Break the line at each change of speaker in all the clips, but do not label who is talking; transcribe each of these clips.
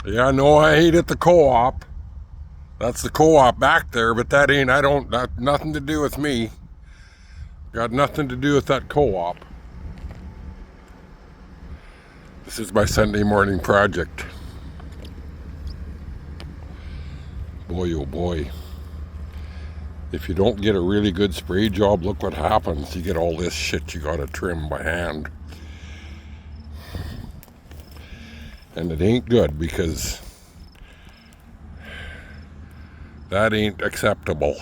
Yeah, no, I ain't at the co-op. That's the co-op back there, but that ain't, I don't, that, nothing to do with me. Got nothing to do with that co-op. This is my Sunday morning project. Boy, oh boy. If you don't get a really good spray job, look what happens. You get all this shit you gotta trim by hand. And it ain't good because that ain't acceptable.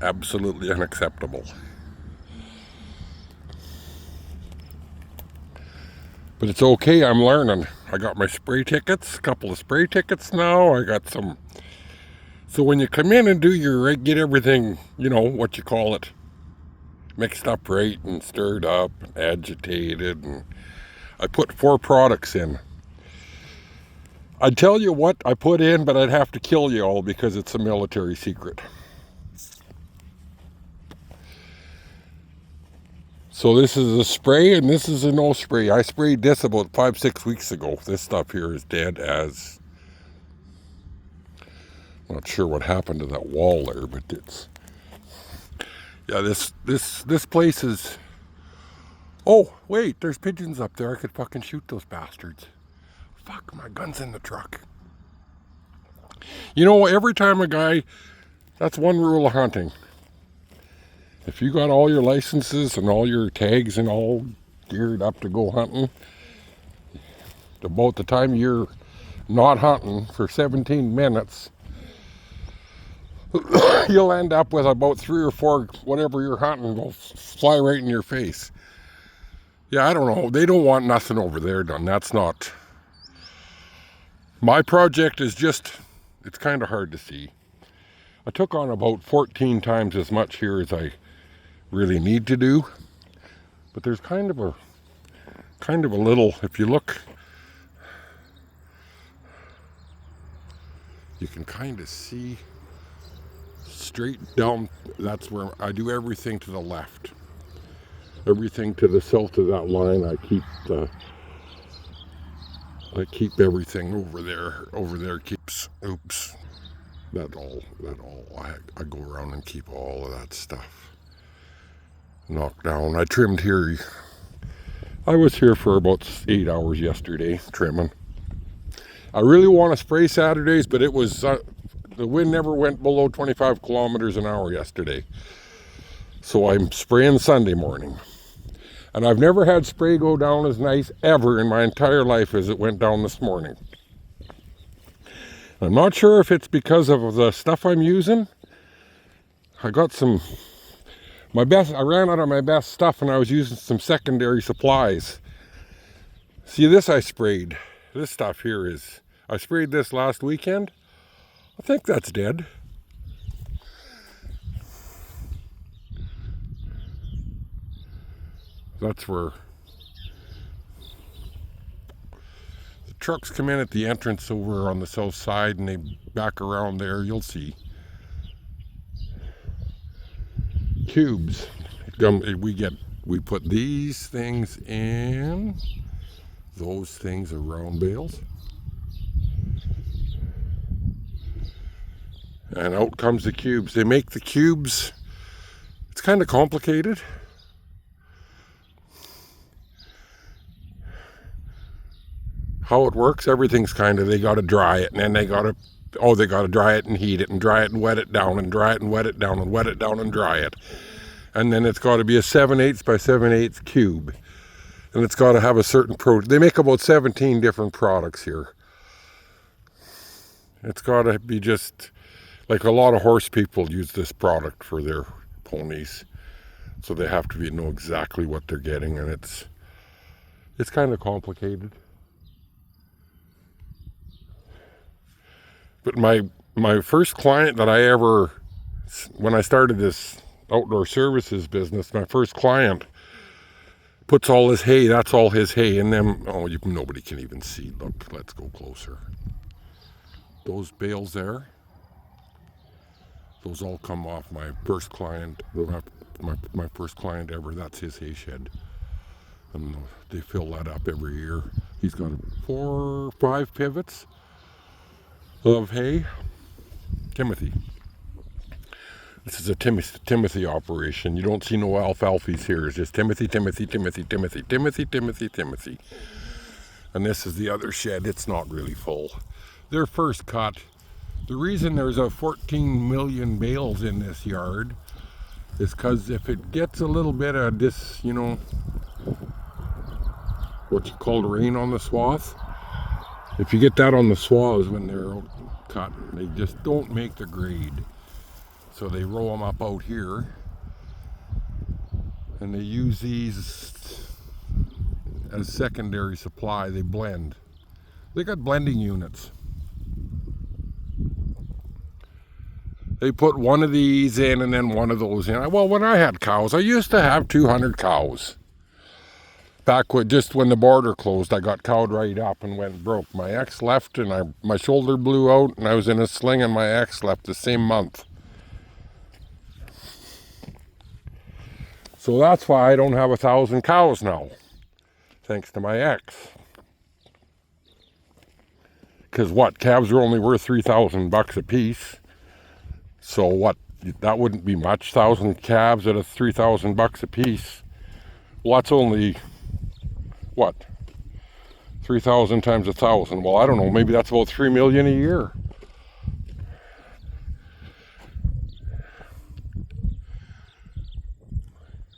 Absolutely unacceptable. But it's okay, I'm learning. I got my spray tickets, a couple of spray tickets now. I got some. So when you come in and do your, get everything, what you call it, mixed up right and stirred up and agitated. And I put 4 products in. I'd tell you what I put in, but I'd have to kill you all because it's a military secret. So this is a spray and this is a no spray. I sprayed this about 5-6 weeks ago. This stuff here is dead as. Not sure what happened to that wall there, but it's. Yeah, this place is. Oh wait, there's pigeons up there. I could fucking shoot those bastards. Fuck, my gun's in the truck. Every time a guy. That's one rule of hunting. If you got all your licenses and all your tags and all geared up to go hunting, about the time you're not hunting for 17 minutes, you'll end up with about 3 or 4, whatever you're hunting, will fly right in your face. Yeah, I don't know. They don't want nothing over there done. That's not. My project is just, it's kind of hard to see. I took on about 14 times as much here as I really need to do. But there's kind of a little, if you look, you can kind of see straight down. That's where I do everything to the left. Everything to the south of that line, I keep everything over there keeps, oops, that all, I go around and keep all of that stuff knocked down. I trimmed here, I was here for about 8 hours yesterday trimming. I really want to spray Saturdays, but it was, the wind never went below 25 kilometers an hour yesterday. So I'm spraying Sunday morning. And I've never had spray go down as nice ever in my entire life as it went down this morning. I'm not sure if it's because of the stuff I'm using. I got I ran out of my best stuff and I was using some secondary supplies. See, this I sprayed. This stuff here is, I sprayed this last weekend. I think that's dead. That's where the trucks come in at the entrance over on the south side and they back around there. You'll see cubes. We put these things in. Those things are round bales. And out comes the cubes. They make the cubes. It's kind of complicated. How it works, everything's kind of, they got to dry it, and then they got to dry it and heat it and dry it and wet it down and dry it and wet it down and wet it down and dry it. And then it's got to be a 7/8 by 7/8 cube. And it's got to have a certain They make about 17 different products here. It's got to be just, like a lot of horse people use this product for their ponies. So they have to know exactly what they're getting, and it's kind of complicated. But my first client that I ever, when I started this outdoor services business, my first client puts all his hay, that's all his hay, and then, nobody can even see. Look, let's go closer. Those bales there, those all come off my first client, my first client ever. That's his hay shed. And they fill that up every year. He's got 4 or 5 pivots of hay. Timothy. This is a Timothy operation. You don't see no alfalfas here. It's just Timothy. And this is the other shed. It's not really full. Their first cut. The reason there's a 14 million bales in this yard is because if it gets a little bit of this, you know, what you call rain on the swath, if you get that on the swaths when they're cut, they just don't make the grade. So they roll them up out here, and they use these as secondary supply. They blend. They got blending units. They put one of these in and then one of those in. Well, when I had cows, I used to have 200 cows. Back when, just when the border closed, I got cowed right up and went broke. My ex left, and my shoulder blew out, and I was in a sling, and my ex left the same month. So that's why I don't have 1,000 cows now, thanks to my ex. Because what, calves are only worth $3,000 a piece. So what, that wouldn't be much, 1,000 calves at $3,000 a piece. Well, that's only, what, 3,000 times 1,000. Well, I don't know, maybe that's about 3 million a year.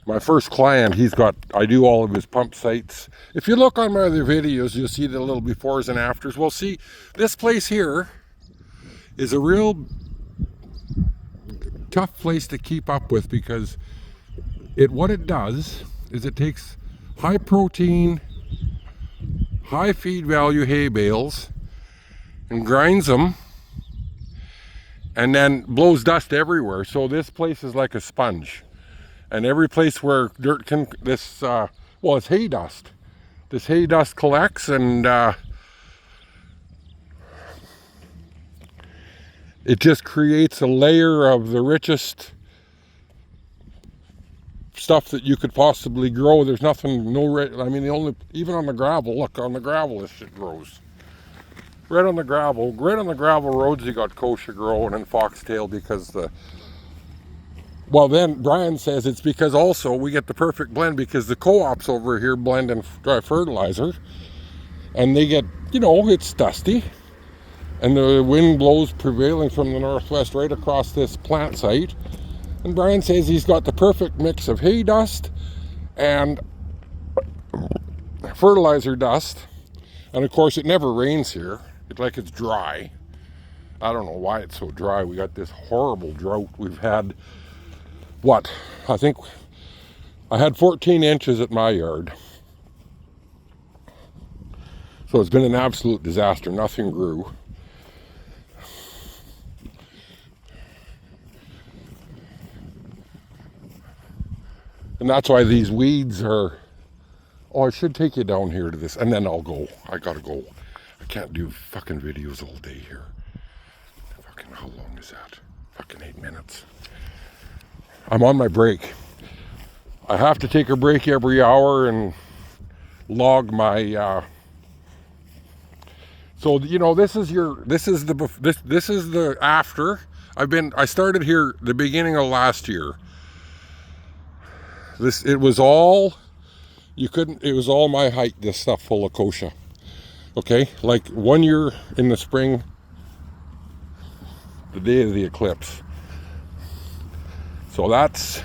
My first client, I do all of his pump sites. If you look on my other videos, you'll see the little befores and afters. Well, see, this place here is a real tough place to keep up with, because what it does is it takes high protein, high feed value hay bales and grinds them and then blows dust everywhere. So this place is like a sponge. And every place where dirt can, it's hay dust. This hay dust collects, and it just creates a layer of the richest stuff that you could possibly grow. There's nothing, even on the gravel, look, on the gravel this shit grows. Right on the gravel roads you got kochia growing and foxtail, because then Brian says it's because also we get the perfect blend because the co-ops over here blend in dry fertilizer, and they get, it's dusty, and the wind blows prevailing from the northwest right across this plant site. And Brian says he's got the perfect mix of hay dust and fertilizer dust. And of course it never rains here. It's dry. I don't know why it's so dry. We got this horrible drought. We've had, I think I had 14 inches at my yard. So it's been an absolute disaster. Nothing grew. And that's why these weeds are, I should take you down here to this, and then I'll go. I gotta go. I can't do fucking videos all day here. Fucking, how long is that? Fucking 8 minutes. I'm on my break. I have to take a break every hour and log my, so, this is the after. I started here the beginning of last year. It was all my height, this stuff full of kochia. Okay, like 1 year in the spring, the day of the eclipse. So that's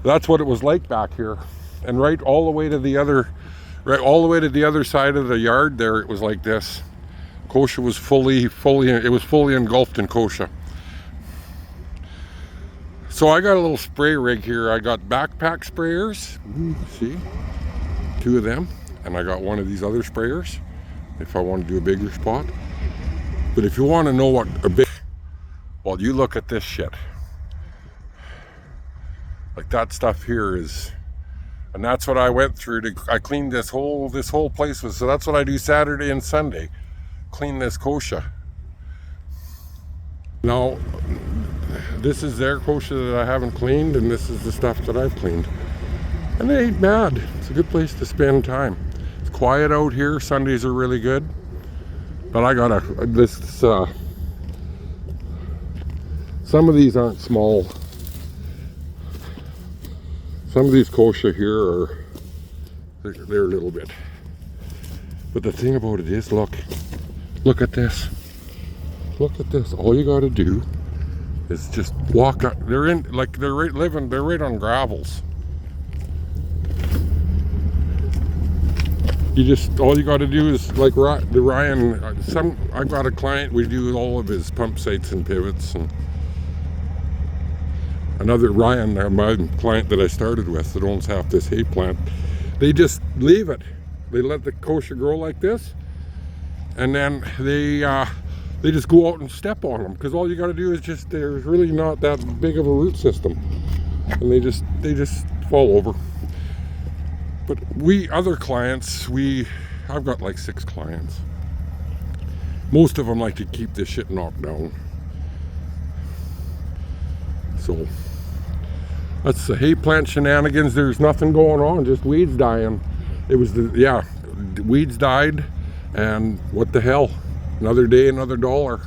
what it was like back here. And right all the way to the other side of the yard there, it was like this. Kochia was fully engulfed in kochia. So I got a little spray rig here. I got backpack sprayers. See? 2 of them. And I got one of these other sprayers if I want to do a bigger spot. But if you want to know what well, you look at this shit. Like that stuff here is, and that's what I went through I cleaned this whole place with, so that's what I do Saturday and Sunday. Clean this kochia. Now, this is their kochia that I haven't cleaned, and this is the stuff that I've cleaned. And they ain't bad. It's a good place to spend time. It's quiet out here. Sundays are really good. But I got some of these aren't small. Some of these kochia here are, they're a little bit. But the thing about it is, look at this. Look at this. All you got to do is just walk up. They're right on gravels. All you got to do is like the Ryan. I've got a client. We do all of his pump sites and pivots, and another Ryan, my client that I started with, that owns half this hay plant. They just leave it. They let the kochia grow like this, and then they just go out and step on them, because all you got to do is there's really not that big of a root system, and they just fall over. But other clients, I've got like 6 clients. Most of them like to keep this shit knocked down. So that's the hay plant shenanigans. There's nothing going on, just weeds dying. It was weeds died, and what the hell? Another day, another dollar.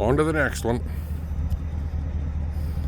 On to the next one.